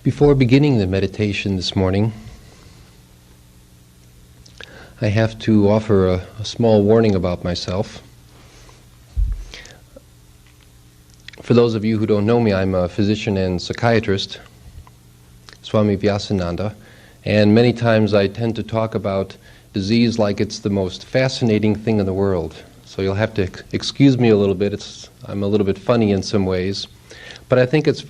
Before beginning the meditation this morning, I have to offer a small warning about myself. For those of you who don't know me, I'm a physician and psychiatrist, Swami Vyasananda, and many times I tend to talk about disease like it's the most fascinating thing in the world. So you'll have to excuse me a little bit. I'm a little bit funny in some ways, but I think it's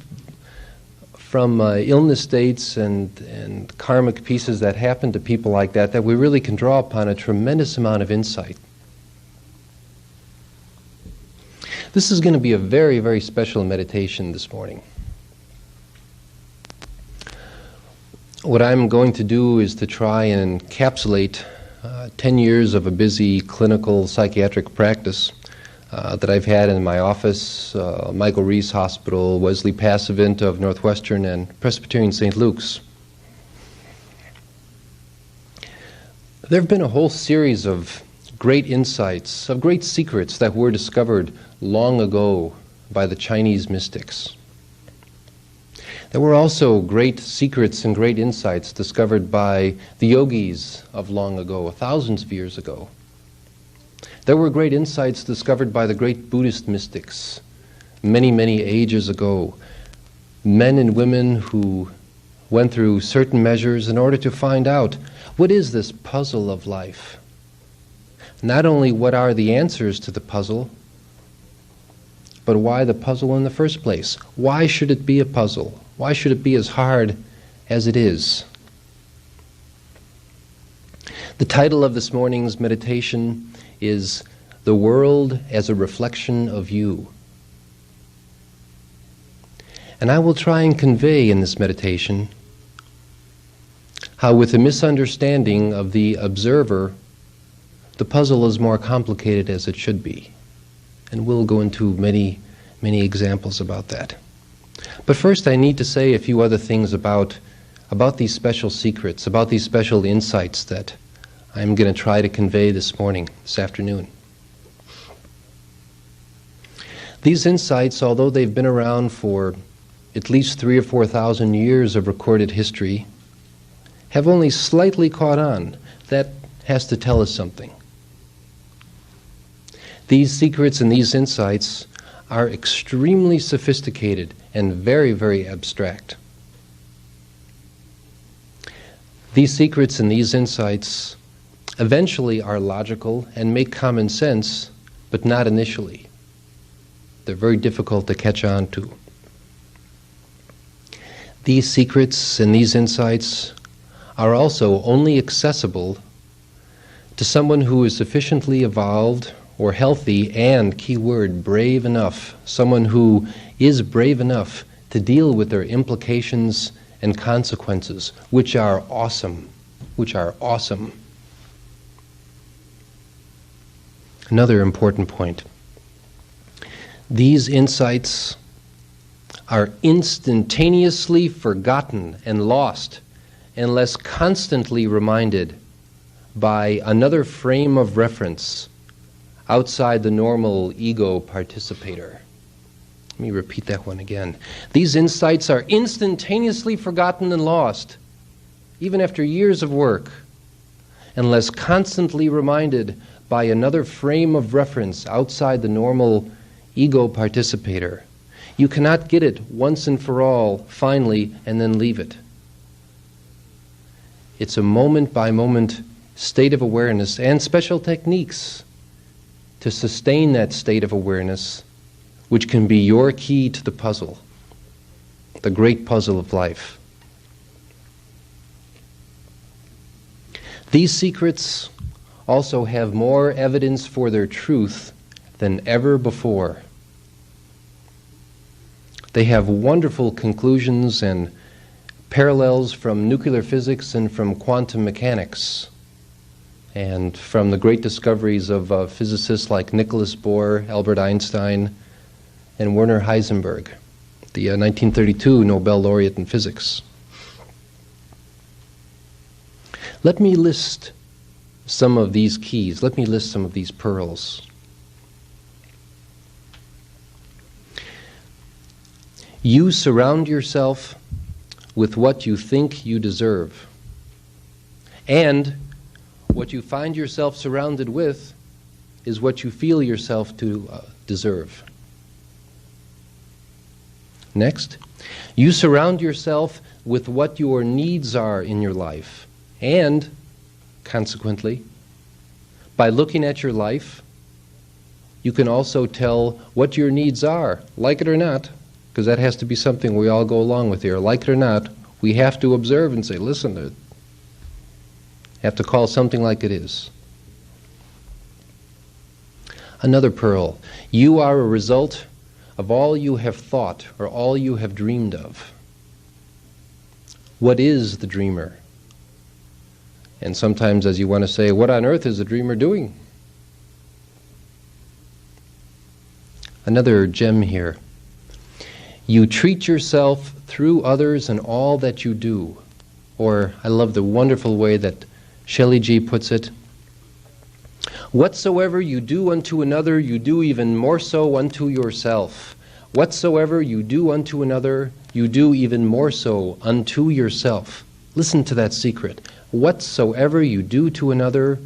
from illness states and karmic pieces that happen to people like that we really can draw upon a tremendous amount of insight. This is going to be a very, very special meditation this morning. What I'm going to do is to try and encapsulate 10 years of a busy clinical psychiatric practice that I've had in my office, Michael Reese Hospital, Wesley Passavant of Northwestern, and Presbyterian St. Luke's. There have been a whole series of great insights, of great secrets that were discovered long ago by the Chinese mystics. There were also great secrets and great insights discovered by the yogis of long ago, thousands of years ago. There were great insights discovered by the great Buddhist mystics many, many ages ago. Men and women who went through certain measures in order to find out what is this puzzle of life. Not only what are the answers to the puzzle, but why the puzzle in the first place? Why should it be a puzzle? Why should it be as hard as it is? The title of this morning's meditation is The World as a Reflection of You. And I will try and convey in this meditation how, with a misunderstanding of the observer, the puzzle is more complicated as it should be. And we'll go into many, many examples about that. But first I need to say a few other things about these special secrets, about these special insights that I'm going to try to convey this morning, this afternoon. These insights, although they've been around for at least 3,000 or 4,000 years of recorded history, have only slightly caught on. That has to tell us something. These secrets and these insights are extremely sophisticated and very, very abstract. These secrets and these insights eventually are logical and make common sense, but not initially. They're very difficult to catch on to. These secrets and these insights are also only accessible to someone who is sufficiently evolved or healthy and, key word, brave enough, someone who is brave enough to deal with their implications and consequences, which are awesome, Another important point. These insights are instantaneously forgotten and lost unless constantly reminded by another frame of reference outside the normal ego participator. Let me repeat that one again. These insights are instantaneously forgotten and lost, even after years of work, unless constantly reminded by another frame of reference outside the normal ego participator. You cannot get it once and for all, finally, and then leave it. It's a moment-by-moment state of awareness and special techniques to sustain that state of awareness, which can be your key to the puzzle, the great puzzle of life. These secrets also have more evidence for their truth than ever before. They have wonderful conclusions and parallels from nuclear physics and from quantum mechanics, and from the great discoveries of physicists like Nicholas Bohr, Albert Einstein, and Werner Heisenberg, the 1932 Nobel laureate in physics. Let me list some of these keys. Let me list some of these pearls. You surround yourself with what you think you deserve. And what you find yourself surrounded with is what you feel yourself to deserve. Next, you surround yourself with what your needs are in your life. And, consequently, by looking at your life, you can also tell what your needs are, like it or not, because that has to be something we all go along with here. Like it or not, we have to observe and say, listen, I have to call something like it is. Another pearl. You are a result of all you have thought or all you have dreamed of. What is the dreamer? And sometimes as you want to say, what on earth is the dreamer doing? Another gem here. You treat yourself through others in all that you do. Or, I love the wonderful way that Shelley G puts it, whatsoever you do unto another, you do even more so unto yourself. Whatsoever you do unto another, you do even more so unto yourself. Listen to that secret. Whatsoever you do to another,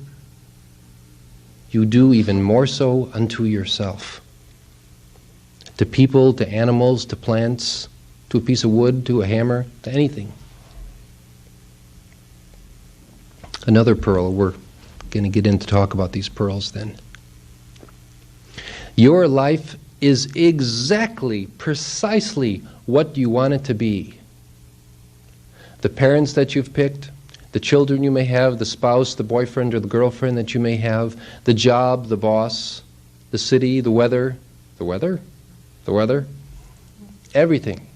you do even more so unto yourself. To people, to animals, to plants, to a piece of wood, to a hammer, to anything. Another pearl. We're going to get into talk about these pearls then. Your life is exactly, precisely what you want it to be. The parents that you've picked, the children you may have, the spouse, the boyfriend or the girlfriend that you may have, the job, the boss, the city, the weather, everything.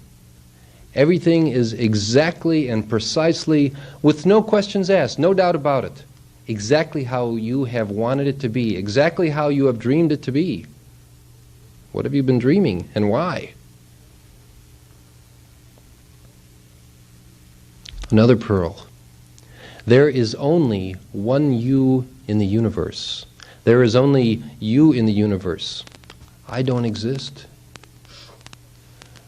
Everything is exactly and precisely, with no questions asked, no doubt about it, exactly how you have wanted it to be, exactly how you have dreamed it to be. What have you been dreaming and why? Another pearl. There is only one you in the universe. There is only you in the universe. I don't exist.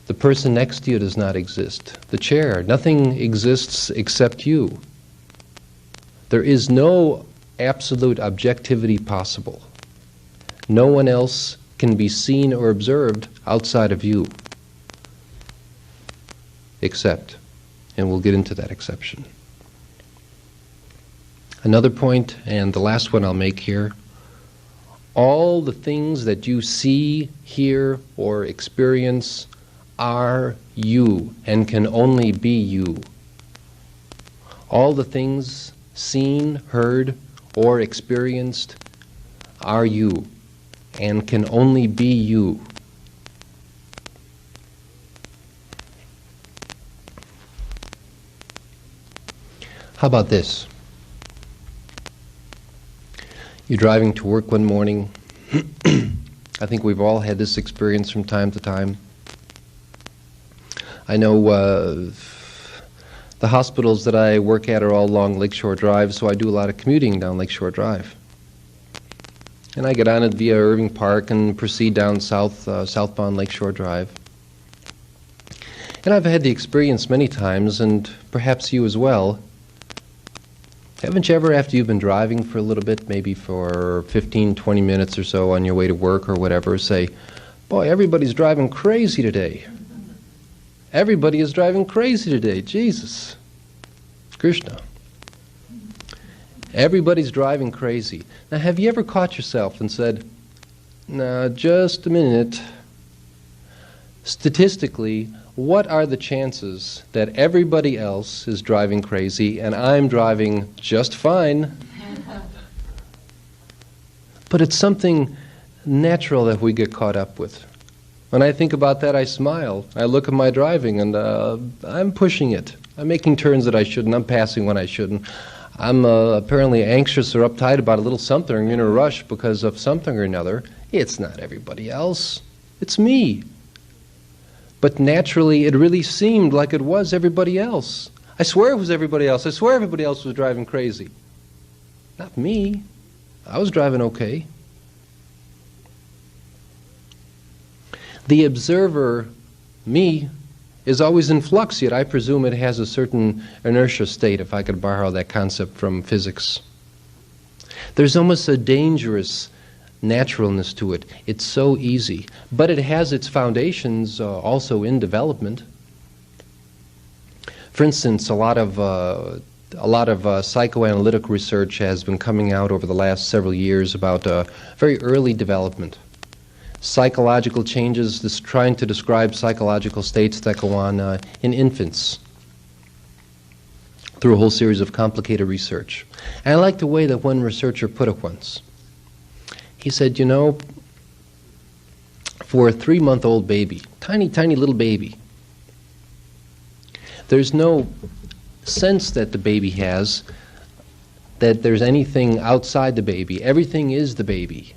The person next to you does not exist. The chair, nothing exists except you. There is no absolute objectivity possible. No one else can be seen or observed outside of you. Except, and we'll get into that exception. Another point, and the last one I'll make here, all the things that you see, hear, or experience are you and can only be you. All the things seen, heard, or experienced are you and can only be you. How about this? You're driving to work one morning. I think we've all had this experience from time to time. I know the hospitals that I work at are all along Lakeshore Drive, so I do a lot of commuting down Lakeshore Drive. And I get on it via Irving Park and proceed down southbound Lakeshore Drive. And I've had the experience many times, and perhaps you as well. Haven't you ever, after you've been driving for a little bit, maybe for 15, 20 minutes or so on your way to work or whatever, say, boy, everybody's driving crazy today. Everybody is driving crazy today. Jesus. Krishna. Everybody's driving crazy. Now, have you ever caught yourself and said, now, just a minute. Statistically, what are the chances that everybody else is driving crazy and I'm driving just fine? But it's something natural that we get caught up with. When I think about that, I smile. I look at my driving and I'm pushing it. I'm making turns that I shouldn't. I'm passing when I shouldn't. I'm apparently anxious or uptight about a little something or in a rush because of something or another. It's not everybody else. It's me. But naturally, it really seemed like it was everybody else. I swear it was everybody else. I swear everybody else was driving crazy. Not me. I was driving okay. The observer, me, is always in flux, yet I presume it has a certain inertia state, if I could borrow that concept from physics. There's almost a dangerous naturalness to it. It's so easy. But it has its foundations also in development. For instance, a lot of psychoanalytic research has been coming out over the last several years about very early development. Psychological changes, trying to describe psychological states that go on in infants through a whole series of complicated research. And I like the way that one researcher put it once. He said, you know, for a 3-month-old baby, tiny, tiny little baby, there's no sense that the baby has that there's anything outside the baby. Everything is the baby.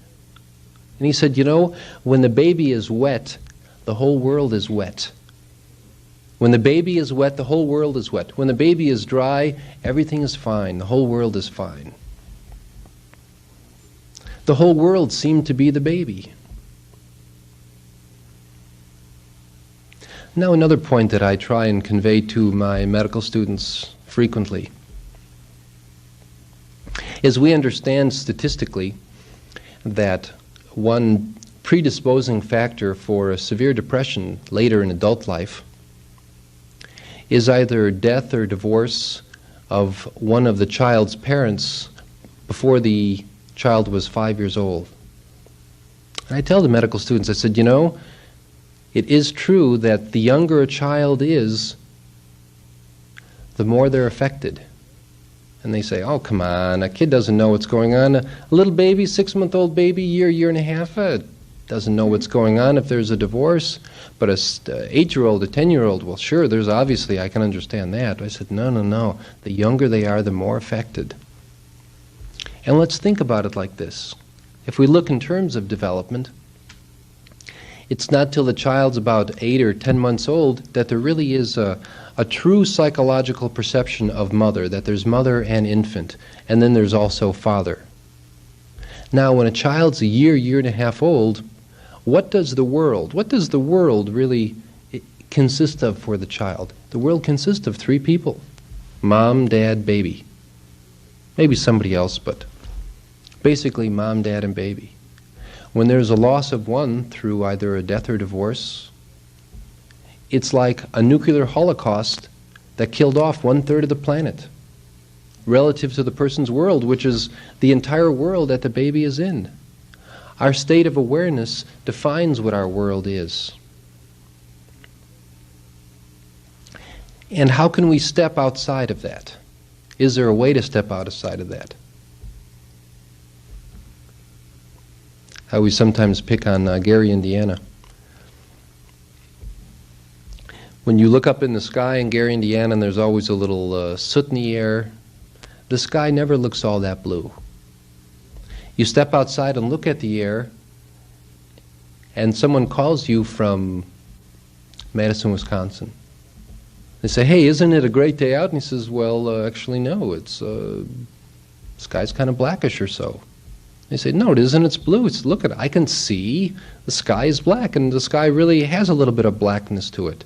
And he said, you know, when the baby is wet, the whole world is wet. When the baby is wet, the whole world is wet. When the baby is dry, everything is fine. The whole world is fine. The whole world seemed to be the baby. Now, another point that I try and convey to my medical students frequently is we understand statistically that one predisposing factor for a severe depression later in adult life is either death or divorce of one of the child's parents before the child was 5 years old. And I tell the medical students, I said, you know, it is true that the younger a child is, the more they're affected. And they say, oh, come on, a kid doesn't know what's going on. A little baby, 6-month-old baby, year and a half, doesn't know what's going on if there's a divorce. But a 8-year-old, a 10-year-old, well, sure, there's obviously, I can understand that. I said, no. The younger they are, the more affected. And let's think about it like this. If we look in terms of development, it's not till the child's about 8 or 10 months old that there really is a true psychological perception of mother, that there's mother and infant, and then there's also father. Now, when a child's a year and a half old, what does the world really consist of for the child? The world consists of 3 people: mom, dad, baby. Maybe somebody else, but basically mom, dad, and baby. When there's a loss of one through either a death or divorce, it's like a nuclear holocaust that killed off 1/3 of the planet relative to the person's world, which is the entire world that the baby is in. Our state of awareness defines what our world is. And how can we step outside of that? Is there a way to step outside of that? How we sometimes pick on Gary, Indiana. When you look up in the sky in Gary, Indiana, and there's always a little soot in the air, the sky never looks all that blue. You step outside and look at the air, and someone calls you from Madison, Wisconsin. They say, hey, isn't it a great day out? And he says, well, actually, no, it's sky's kind of blackish or so. They say, no, it isn't, it's blue. It's, look at it, I can see the sky is black, and the sky really has a little bit of blackness to it.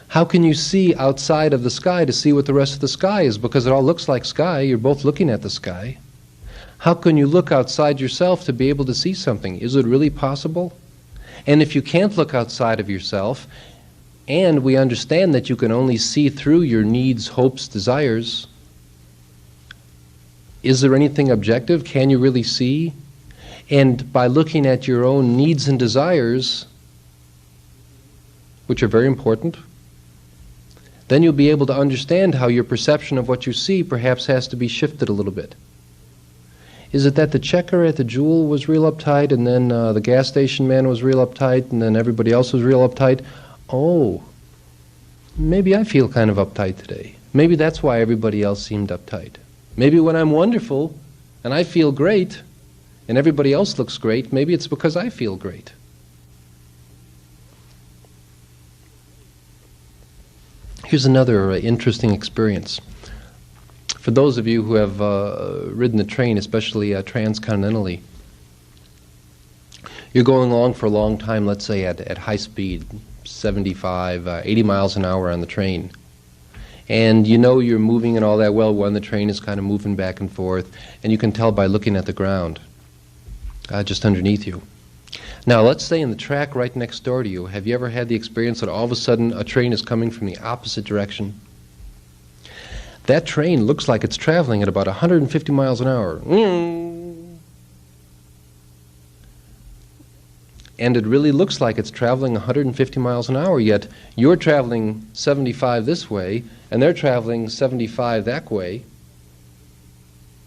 How can you see outside of the sky to see what the rest of the sky is? Because it all looks like sky. You're both looking at the sky. How can you look outside yourself to be able to see something? Is it really possible? And if you can't look outside of yourself, and we understand that you can only see through your needs, hopes, desires, is there anything objective? Can you really see? And by looking at your own needs and desires, which are very important, then you'll be able to understand how your perception of what you see perhaps has to be shifted a little bit. Is it that the checker at the Jewel was real uptight, and then the gas station man was real uptight, and then everybody else was real uptight? Oh, maybe I feel kind of uptight today. Maybe that's why everybody else seemed uptight. Maybe when I'm wonderful and I feel great and everybody else looks great, maybe it's because I feel great. Here's another interesting experience. For those of you who have ridden the train, especially transcontinentally, you're going along for a long time, let's say at high speed, 75, 80 miles an hour on the train. And you know you're moving and all that well when the train is kind of moving back and forth, and you can tell by looking at the ground just underneath you. Now, let's say in the track right next door to you, have you ever had the experience that all of a sudden a train is coming from the opposite direction? That train looks like it's traveling at about 150 miles an hour. And it really looks like it's traveling 150 miles an hour, yet you're traveling 75 this way, and they're traveling 75 that way.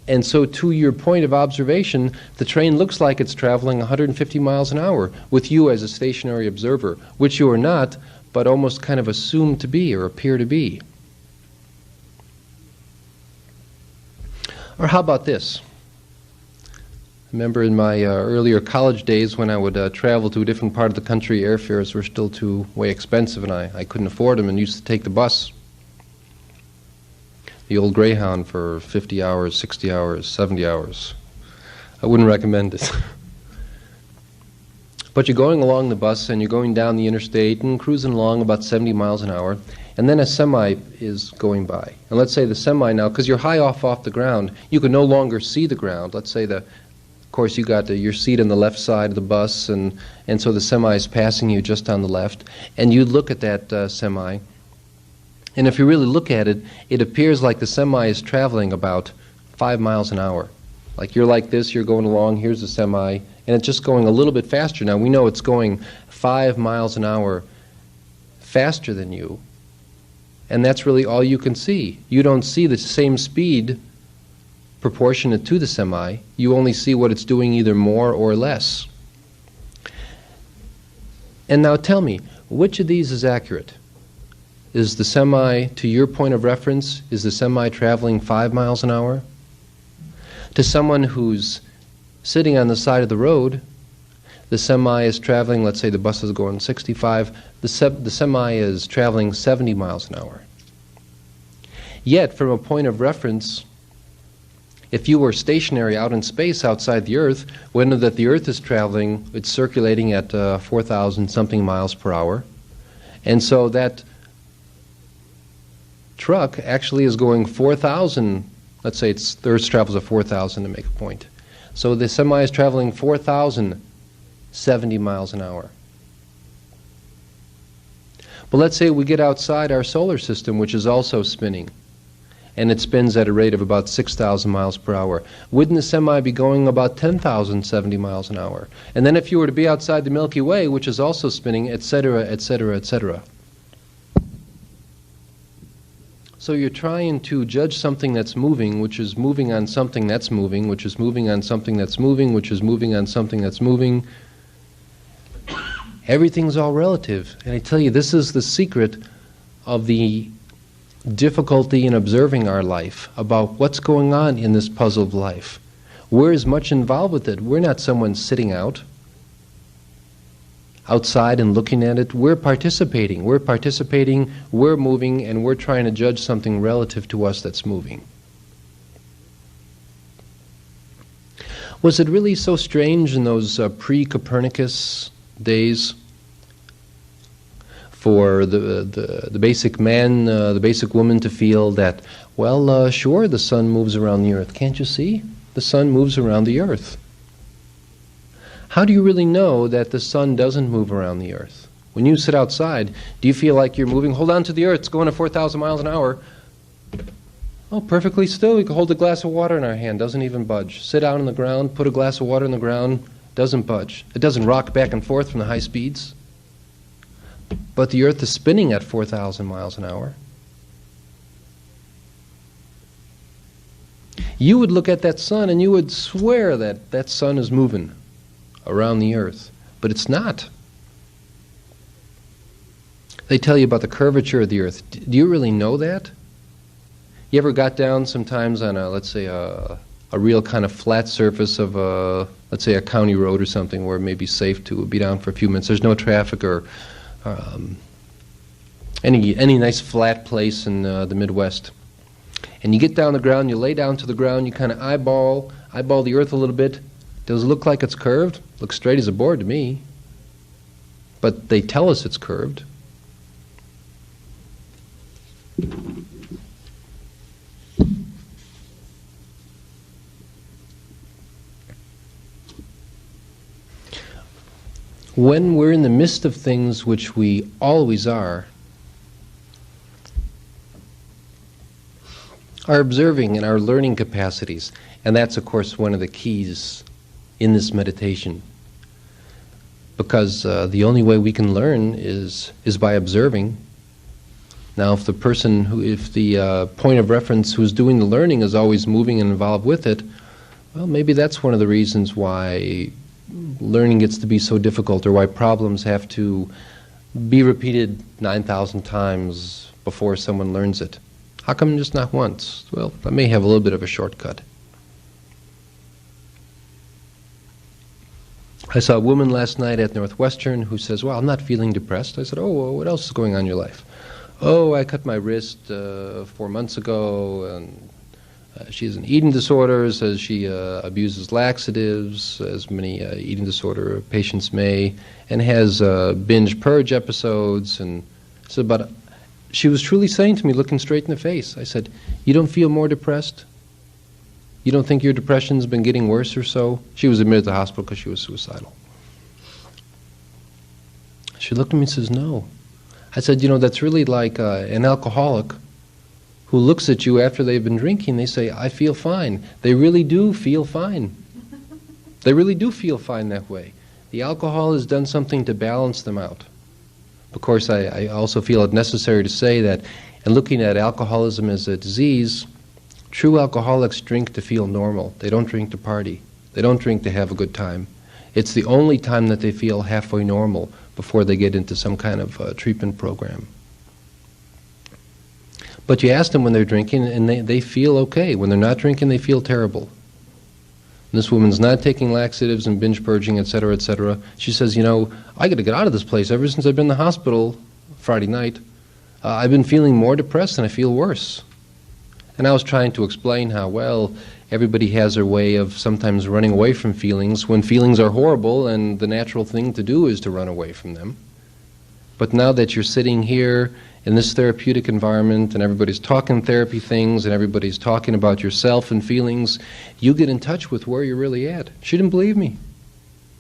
And so to your point of observation, the train looks like it's traveling 150 miles an hour with you as a stationary observer, which you are not, but almost kind of assume to be or appear to be. Or how about this? I remember in my earlier college days when I would travel to a different part of the country, airfares were still way expensive, and I couldn't afford them and used to take the bus. The old Greyhound for 50 hours, 60 hours, 70 hours. I wouldn't recommend it. But you're going along the bus and you're going down the interstate and cruising along about 70 miles an hour, and then a semi is going by. And let's say the semi now, because you're high off the ground, you can no longer see the ground. Let's say of course you got your seat on the left side of the bus, and so the semi is passing you just on the left, and you look at that semi, and if you really look at it, it appears like the semi is traveling about 5 miles an hour. Like you're like this, you're going along, here's the semi, and it's just going a little bit faster. Now we know it's going 5 miles an hour faster than you, and that's really all you can see. You don't see the same speed proportionate to the semi. You only see what it's doing, either more or less. And now tell me, which of these is accurate? Is the semi, to your point of reference, is the semi traveling 5 miles an hour? To someone who's sitting on the side of the road, the semi is traveling, let's say the bus is going 65, the semi is traveling 70 miles an hour. Yet, from a point of reference, if you were stationary out in space outside the Earth, we know that the Earth is traveling, it's circulating at 4,000 something miles per hour. And so that truck actually is going 4,000, let's say the Earth travels at 4,000 to make a point. So the semi is traveling 4,070 miles an hour. But let's say we get outside our solar system, which is also spinning, and it spins at a rate of about 6,000 miles per hour. Wouldn't the semi be going about 10,070 miles an hour? And then if you were to be outside the Milky Way, which is also spinning, etc., etc., etc. So you're trying to judge something that's moving, which is moving on something that's moving, which is moving on something that's moving, which is moving on something that's moving. Everything's all relative. And I tell you, this is the secret of the difficulty in observing our life, about what's going on in this puzzle of life. We're as much involved with it. We're not someone sitting outside and looking at it. We're participating, we're moving, and we're trying to judge something relative to us that's moving. Was it really so strange in those pre-Copernicus days for the basic man, the basic woman to feel that, well, sure, the sun moves around the Earth. Can't you see? The sun moves around the Earth. How do you really know that the sun doesn't move around the Earth? When you sit outside, do you feel like you're moving? Hold on to the Earth, it's going at 4,000 miles an hour. Oh, perfectly still. We can hold a glass of water in our hand, doesn't even budge. Sit down on the ground, put a glass of water in the ground, doesn't budge. It doesn't rock back and forth from the high speeds. But the Earth is spinning at 4,000 miles an hour. You would look at that sun and you would swear that that sun is moving around the Earth, but it's not. They tell you about the curvature of the Earth. Do you really know that? You ever got down sometimes on let's say a real kind of flat surface of let's say a county road or something where it may be safe to be down for a few minutes. There's no traffic or any nice flat place in the Midwest. And you get down the ground, you lay down to the ground, you kind of eyeball the Earth a little bit. Does it look like it's curved? Looks straight as a board to me. but they tell us it's curved. When we're in the midst of things, which we always are, our observing and our learning capacities, and that's of course one of the keys in this meditation, because the only way we can learn is by observing. Now if the point of reference who's doing the learning is always moving and involved with it, well, maybe that's one of the reasons why learning gets to be so difficult, or why problems have to be repeated 9,000 times before someone learns it. How come just not once? Well, I may have a little bit of a shortcut. I saw a woman last night at Northwestern who says, well, I'm not feeling depressed. I said, oh, well, what else is going on in your life? Oh, I cut my wrist 4 months ago, and she has an eating disorder, says she abuses laxatives, as many eating disorder patients may, and has binge purge episodes. And so, but she was truly saying to me, looking straight in the face, I said, you don't feel more depressed? You don't think your depression's been getting worse or so? She was admitted to the hospital because she was suicidal. She looked at me and says, no. I said, you know, that's really like an alcoholic who looks at you after they've been drinking. They say, I feel fine. They really do feel fine. They really do feel fine that way. The alcohol has done something to balance them out. Of course, I also feel it necessary to say that in looking at alcoholism as a disease, true alcoholics drink to feel normal. They don't drink to party. They don't drink to have a good time. It's the only time that they feel halfway normal before they get into some kind of treatment program. But you ask them when they're drinking, and they feel okay. When they're not drinking, they feel terrible. And this woman's not taking laxatives and binge purging, etc., etc. She says, you know, I got to get out of this place. Ever since I've been in the hospital Friday night, I've been feeling more depressed and I feel worse. And I was trying to explain how, well, everybody has their way of sometimes running away from feelings when feelings are horrible, and the natural thing to do is to run away from them. But now that you're sitting here in this therapeutic environment, and everybody's talking therapy things, and everybody's talking about yourself and feelings, you get in touch with where you're really at. She didn't believe me.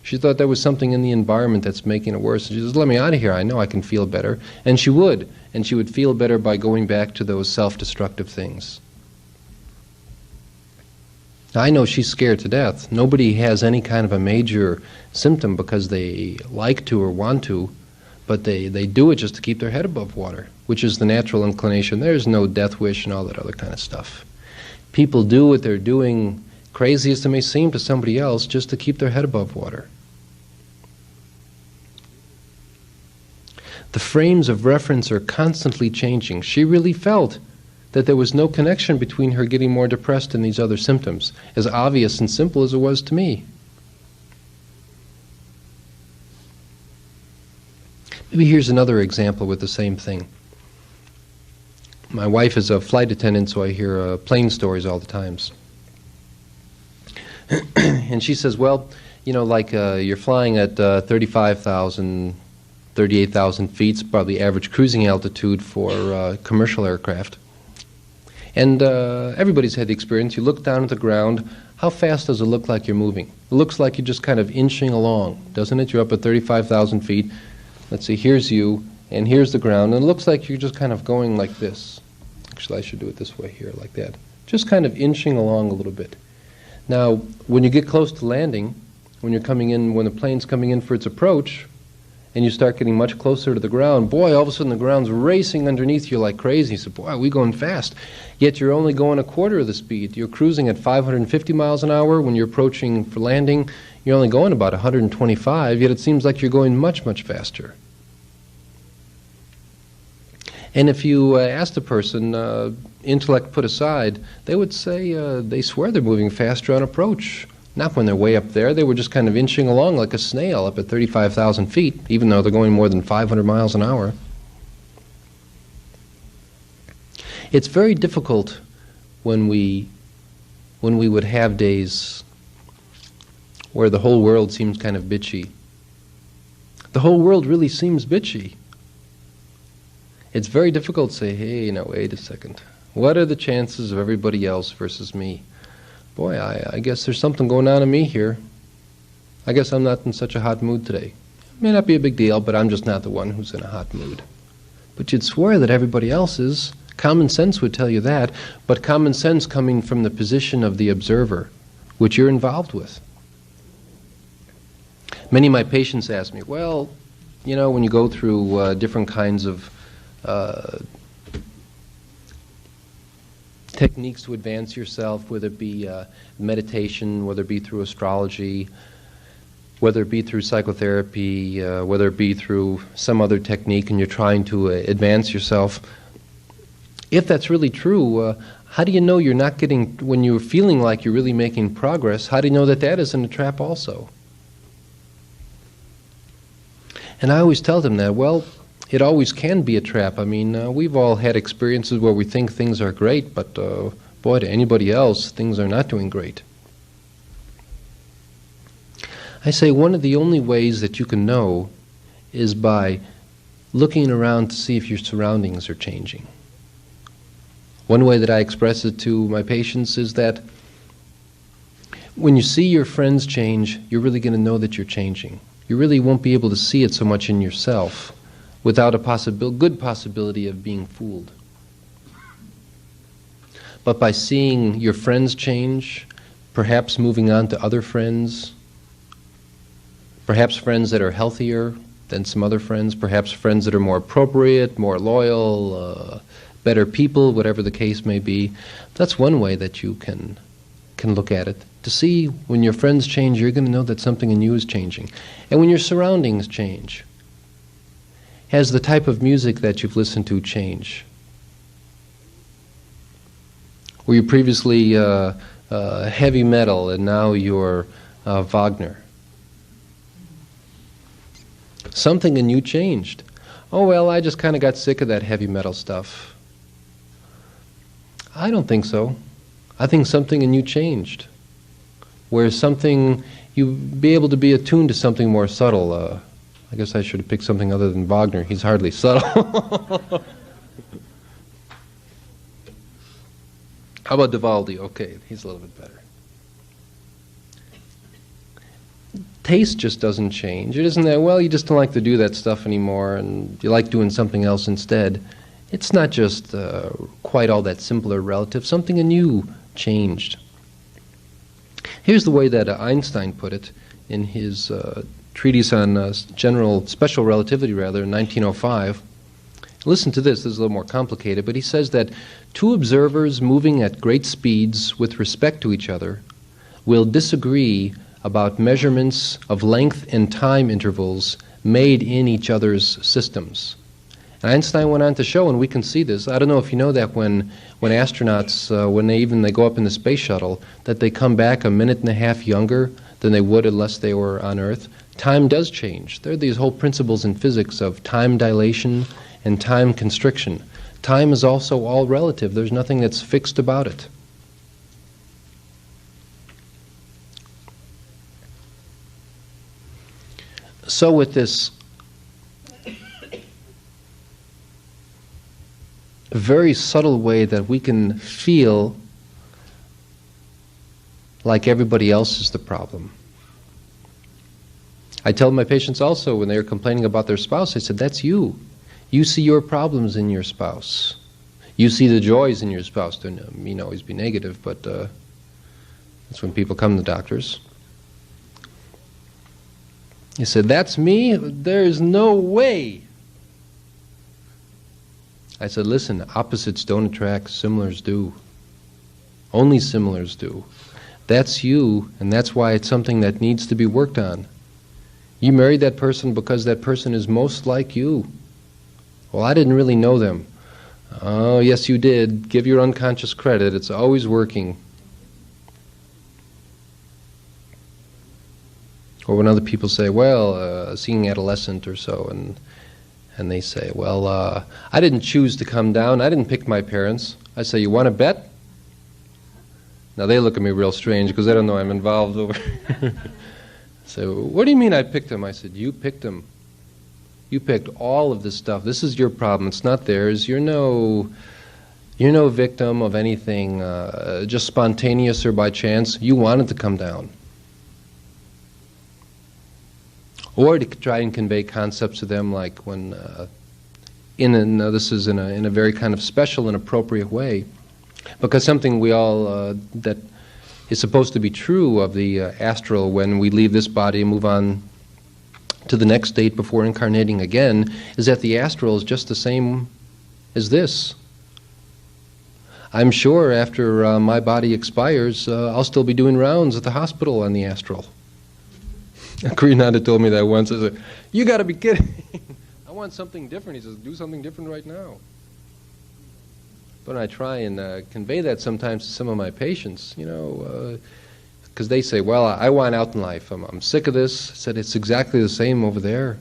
She thought there was something in the environment that's making it worse. She says, let me out of here. I know I can feel better. And she would. And she would feel better by going back to those self-destructive things. Now, I know she's scared to death. Nobody has any kind of a major symptom because they like to or want to, but they do it just to keep their head above water, which is the natural inclination. There's no death wish and all that other kind of stuff. People do what they're doing, crazy as it may seem to somebody else, just to keep their head above water. The frames of reference are constantly changing. She really felt that there was no connection between her getting more depressed and these other symptoms, as obvious and simple as it was to me. Maybe here's another example with the same thing. My wife is a flight attendant, so I hear plane stories all the times. And she says, well, you know, like you're flying at 35,000, 38,000 feet, it's probably average cruising altitude for commercial aircraft. And everybody's had the experience. You look down at the ground. How fast does it look like you're moving? It looks like you're just kind of inching along, doesn't it? You're up at 35,000 feet. Let's see, here's you, and here's the ground. And it looks like you're just kind of going like this. Actually, I should do it this way here, like that. Just kind of inching along a little bit. Now, when you get close to landing, when you're coming in, when the plane's coming in for its approach, and you start getting much closer to the ground, boy, all of a sudden the ground's racing underneath you like crazy. You say, boy, are we going fast? Yet you're only going a quarter of the speed. You're cruising at 550 miles an hour. When you're approaching for landing, you're only going about 125, yet it seems like you're going much, much faster. And if you asked a person, intellect put aside, they would say they swear they're moving faster on approach. Not when they're way up there. They were just kind of inching along like a snail up at 35,000 feet, even though they're going more than 500 miles an hour. It's very difficult when we would have days where the whole world seems kind of bitchy. The whole world really seems bitchy. It's very difficult to say, hey, now wait a second. What are the chances of everybody else versus me? Boy, I guess there's something going on in me here. I guess I'm not in such a hot mood today. It may not be a big deal, but I'm just not the one who's in a hot mood. But you'd swear that everybody else is. Common sense would tell you that, but common sense coming from the position of the observer, which you're involved with. Many of my patients ask me, well, you know, when you go through different kinds of techniques to advance yourself, whether it be meditation, whether it be through astrology, whether it be through psychotherapy, whether it be through some other technique, and you're trying to advance yourself, if that's really true, how do you know you're not getting, when you're feeling like you're really making progress, how do you know that that isn't a trap also? And I always tell them that, well, it always can be a trap. I mean, we've all had experiences where we think things are great, but boy, to anybody else, things are not doing great. I say one of the only ways that you can know is by looking around to see if your surroundings are changing. One way that I express it to my patients is that when you see your friends change, you're really going to know that you're changing. You really won't be able to see it so much in yourself without a good possibility of being fooled. But by seeing your friends change, perhaps moving on to other friends, perhaps friends that are healthier than some other friends, perhaps friends that are more appropriate, more loyal, better people, whatever the case may be, that's one way that you can look at it. To see when your friends change, you're going to know that something in you is changing. And when your surroundings change, has the type of music that you've listened to change? Were you previously heavy metal and now you're Wagner? Something in you changed. Oh, well, I just kind of got sick of that heavy metal stuff. I don't think so. I think something in you changed. Where something, you'd be able to be attuned to something more subtle. I guess I should have picked something other than Wagner. He's hardly subtle. How about Vivaldi? Okay, he's a little bit better. Taste just doesn't change. It isn't that, well, you just don't like to do that stuff anymore and you like doing something else instead. It's not just quite all that simple or relative. Something in you changed. Here's the way that Einstein put it in his treatise on special relativity, in 1905. Listen to this. This is a little more complicated, but he says that two observers moving at great speeds with respect to each other will disagree about measurements of length and time intervals made in each other's systems. And Einstein went on to show, and we can see this, I don't know if you know that when astronauts, when they go up in the space shuttle, that they come back a minute and a half younger than they would unless they were on Earth. Time does change. There are these whole principles in physics of time dilation and time constriction. Time is also all relative. There's nothing that's fixed about it. So with this very subtle way that we can feel like everybody else is the problem. I tell my patients also when they're complaining about their spouse, I said, that's you. You see your problems in your spouse. You see the joys in your spouse. Don't mean always be negative, but that's when people come to doctors. He said, that's me? There's no way. I said, listen, opposites don't attract, similars do. Only similars do. That's you, and that's why it's something that needs to be worked on. You married that person because that person is most like you. Well, I didn't really know them. Oh, yes, you did. Give your unconscious credit. It's always working. Or when other people say, well, seeing adolescent or so, and they say, well, I didn't choose to come down. I didn't pick my parents. I say, you want to bet? Now they look at me real strange because they don't know I'm involved over. So, what do you mean I picked them? I said, you picked them. You picked all of this stuff. This is your problem. It's not theirs. You're no victim of anything just spontaneous or by chance. You wanted to come down. Or to try and convey concepts to them like when, this is in a very kind of special and appropriate way, because something we all, that is supposed to be true of the astral when we leave this body and move on to the next state before incarnating again, is that the astral is just the same as this. I'm sure after my body expires, I'll still be doing rounds at the hospital on the astral. Kriyananda told me that once. I said, "You got to be kidding. I want something different." He says, "Do something different right now." But I try and convey that sometimes to some of my patients, because they say, "Well, I want out in life. I'm sick of this." I said, "It's exactly the same over there."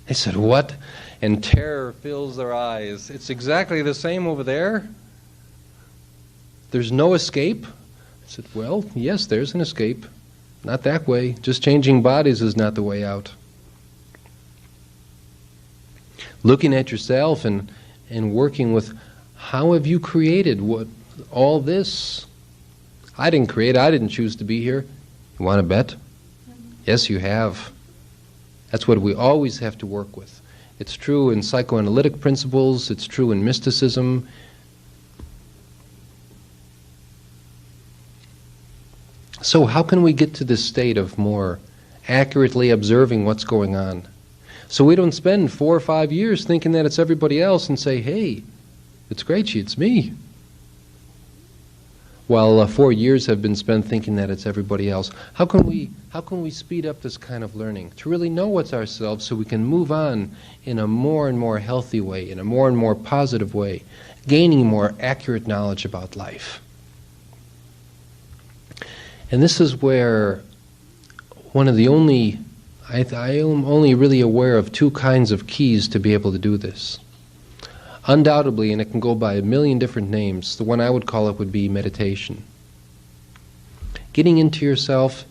They said, "What?" And terror fills their eyes. "It's exactly the same over there? There's no escape?" I said, "Well, yes, there's an escape. Not that way. Just changing bodies is not the way out." Looking at yourself and working with, how have you created all this? I didn't create it. I didn't choose to be here. You want to bet? Yes, you have. That's what we always have to work with. It's true in psychoanalytic principles. It's true in mysticism. So how can we get to this state of more accurately observing what's going on? So we don't spend 4 or 5 years thinking that it's everybody else and say, "Hey, it's Kreyche, it's me." While 4 years have been spent thinking that it's everybody else. How can we speed up this kind of learning to really know what's ourselves so we can move on in a more and more healthy way, in a more and more positive way, gaining more accurate knowledge about life? And this is where one of the only, I am only really aware of 2 kinds of keys to be able to do this. Undoubtedly, and it can go by a million different names, the one I would call it would be meditation. Getting into yourself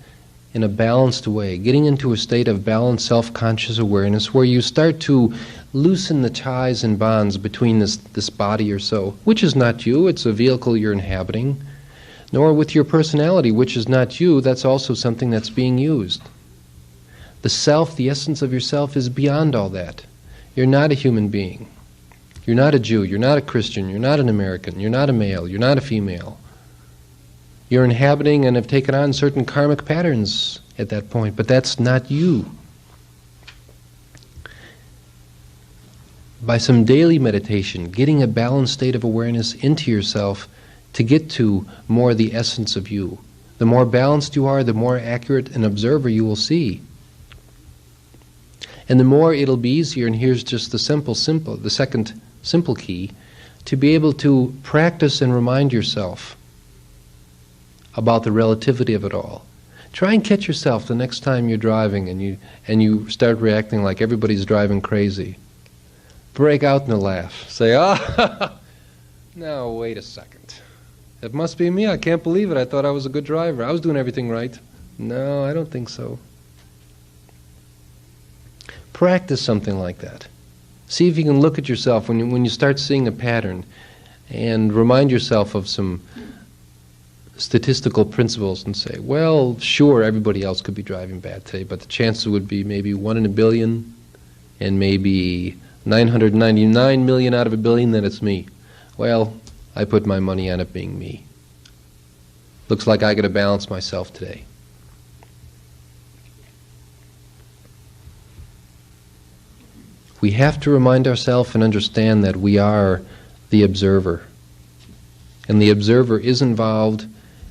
in a balanced way, getting into a state of balanced self-conscious awareness where you start to loosen the ties and bonds between this body or so, which is not you, it's a vehicle you're inhabiting, nor with your personality, which is not you, that's also something that's being used. The self, the essence of yourself, is beyond all that. You're not a human being. You're not a Jew, you're not a Christian, you're not an American, you're not a male, you're not a female. You're inhabiting and have taken on certain karmic patterns at that point, but that's not you. By some daily meditation, getting a balanced state of awareness into yourself to get to more the essence of you. The more balanced you are, the more accurate an observer you will see. And the more it'll be easier, and here's just the second simple key, to be able to practice and remind yourself about the relativity of it all. Try and catch yourself the next time you're driving and you start reacting like everybody's driving crazy. Break out in a laugh. Say, no, wait a second. It must be me. I can't believe it. I thought I was a good driver. I was doing everything right. No, I don't think so. Practice something like that. See if you can look at yourself when you start seeing a pattern and remind yourself of some statistical principles and say, well, sure, everybody else could be driving bad today, but the chances would be maybe 1 in a billion and maybe 999 million out of a billion that it's me. Well, I put my money on it being me. Looks like I got to balance myself today. We have to remind ourselves and understand that we are the observer. And the observer is involved,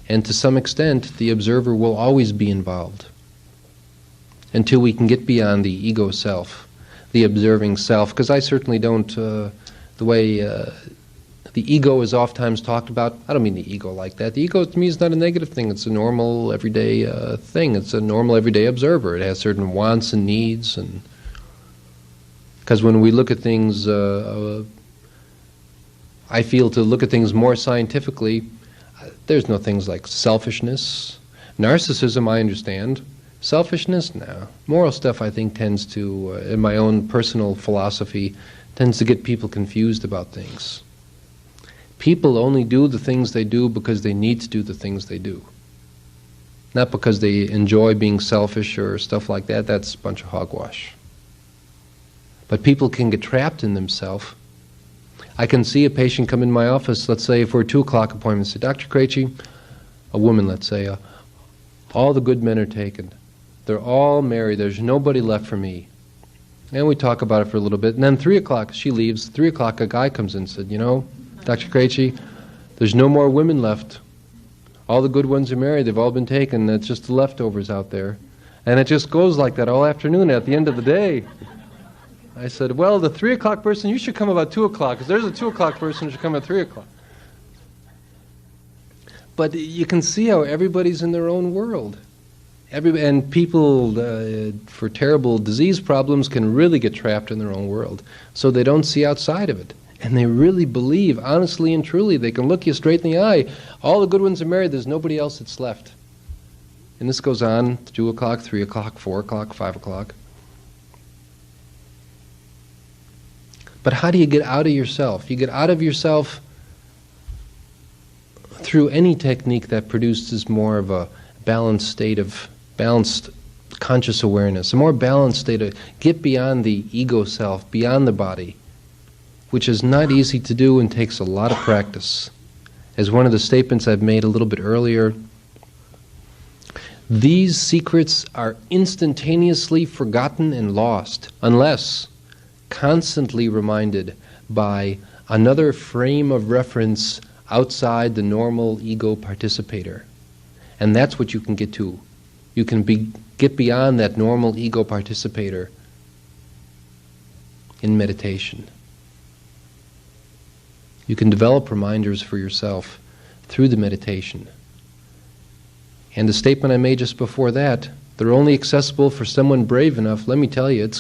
and to some extent, the observer will always be involved until we can get beyond the ego self, the observing self. Because I certainly don't, the way the ego is oftentimes talked about, I don't mean the ego like that. The ego to me is not a negative thing. It's a normal, everyday thing. It's a normal, everyday observer. It has certain wants and needs, and because when we look at things, I feel to look at things more scientifically, there's no things like selfishness. Narcissism, I understand. Selfishness? No. Moral stuff, I think, tends to, in my own personal philosophy, tends to get people confused about things. People only do the things they do because they need to do the things they do. Not because they enjoy being selfish or stuff like that. That's a bunch of hogwash. But people can get trapped in themselves. I can see a patient come in my office, let's say for a 2 o'clock appointment, say, Dr. Kreyche, a woman, let's say, all the good men are taken. They're all married. There's nobody left for me. And we talk about it for a little bit. And then 3 o'clock, she leaves. 3 o'clock, a guy comes in and said, you know, Dr. Kreyche, there's no more women left. All the good ones are married. They've all been taken. It's just the leftovers out there. And it just goes like that all afternoon at the end of the day. I said, well, the 3 o'clock person, you should come about 2 o'clock, because there's a 2 o'clock person who should come at 3 o'clock. But you can see how everybody's in their own world. And people, for terrible disease problems, can really get trapped in their own world. So they don't see outside of it. And they really believe, honestly and truly, they can look you straight in the eye. All the good ones are married, there's nobody else that's left. And this goes on 2 o'clock, 3 o'clock, 4 o'clock, 5 o'clock. But how do you get out of yourself? You get out of yourself through any technique that produces more of a balanced state of balanced conscious awareness, a more balanced state of get beyond the ego self, beyond the body, which is not easy to do and takes a lot of practice. As one of the statements I've made a little bit earlier, these secrets are instantaneously forgotten and lost unless constantly reminded by another frame of reference outside the normal ego participator. And that's what you can get to. You can get beyond that normal ego participator in meditation. You can develop reminders for yourself through the meditation. And the statement I made just before that, they're only accessible for someone brave enough. Let me tell you,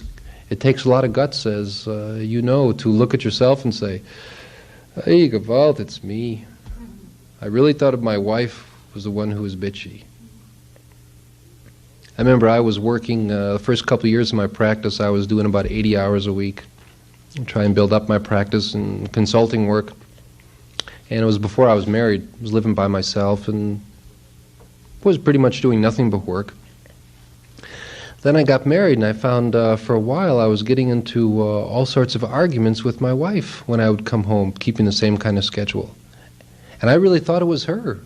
it takes a lot of guts, as you know, to look at yourself and say, hey, Gewalt, it's me. I really thought my wife was the one who was bitchy. I remember I was working, the first couple of years of my practice, I was doing about 80 hours a week. Try and build up my practice and consulting work. And it was before I was married. I was living by myself and was pretty much doing nothing but work. Then I got married, and I found for a while I was getting into all sorts of arguments with my wife when I would come home, keeping the same kind of schedule. And I really thought it was her,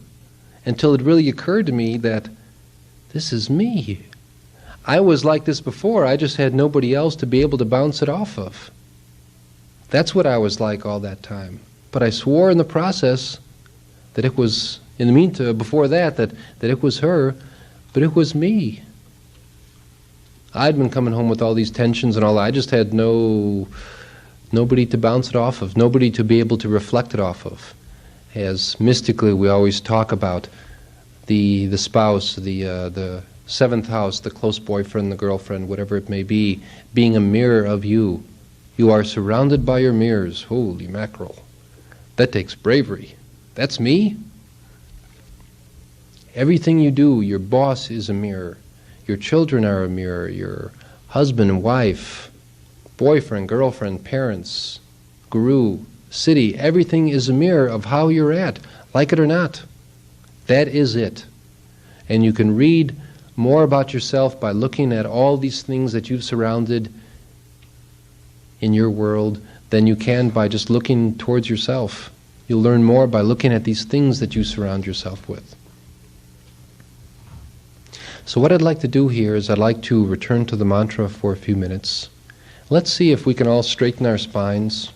until it really occurred to me that this is me. I was like this before, I just had nobody else to be able to bounce it off of. That's what I was like all that time. But I swore in the process that it was, in the meantime, before that it was her, but it was me. I'd been coming home with all these tensions and all that. I just had nobody to bounce it off of, nobody to be able to reflect it off of. As mystically we always talk about the spouse, the seventh house, the close boyfriend, the girlfriend, whatever it may be, being a mirror of you. You are surrounded by your mirrors. Holy mackerel. That takes bravery. That's me. Everything you do, your boss is a mirror. Your children are a mirror. Your husband and wife, boyfriend, girlfriend, parents, guru, city, everything is a mirror of how you're at, like it or not. That is it. And you can read more about yourself by looking at all these things that you've surrounded in your world than you can by just looking towards yourself. You'll learn more by looking at these things that you surround yourself with. So what I'd like to do here is I'd like to return to the mantra for a few minutes. Let's see if we can all straighten our spines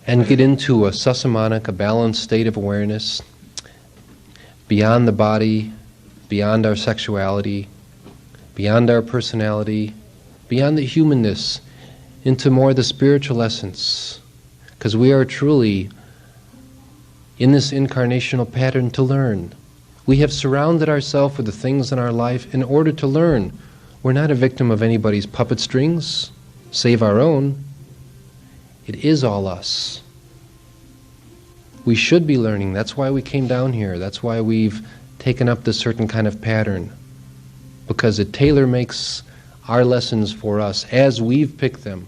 and get into a sasamanik, a balanced state of awareness, beyond the body, beyond our sexuality, beyond our personality, beyond the humanness, into more the spiritual essence. Because we are truly in this incarnational pattern to learn. We have surrounded ourselves with the things in our life in order to learn. We're not a victim of anybody's puppet strings, save our own. It is all us. We should be learning. That's why we came down here. That's why we've taken up this certain kind of pattern because it tailor makes our lessons for us as we've picked them.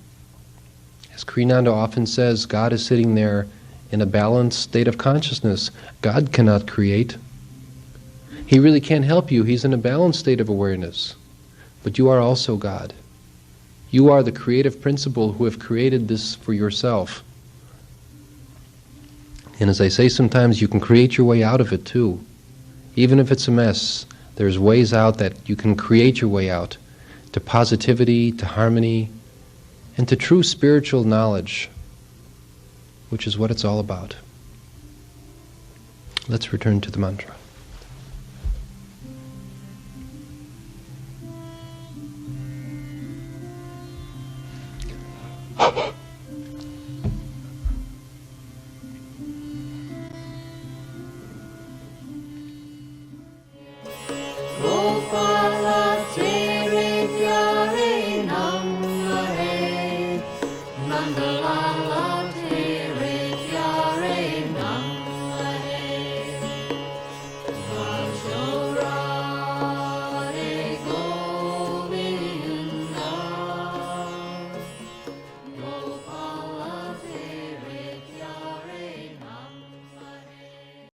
As Kriyananda often says, God is sitting there in a balanced state of consciousness. God cannot create. He really can't help you. He's in a balanced state of awareness. But you are also God. You are the creative principle who have created this for yourself. And as I say sometimes, you can create your way out of it too. Even if it's a mess, there's ways out that you can create your way out to positivity, to harmony, and to true spiritual knowledge, which is what it's all about. Let's return to the mantra. Nanda la la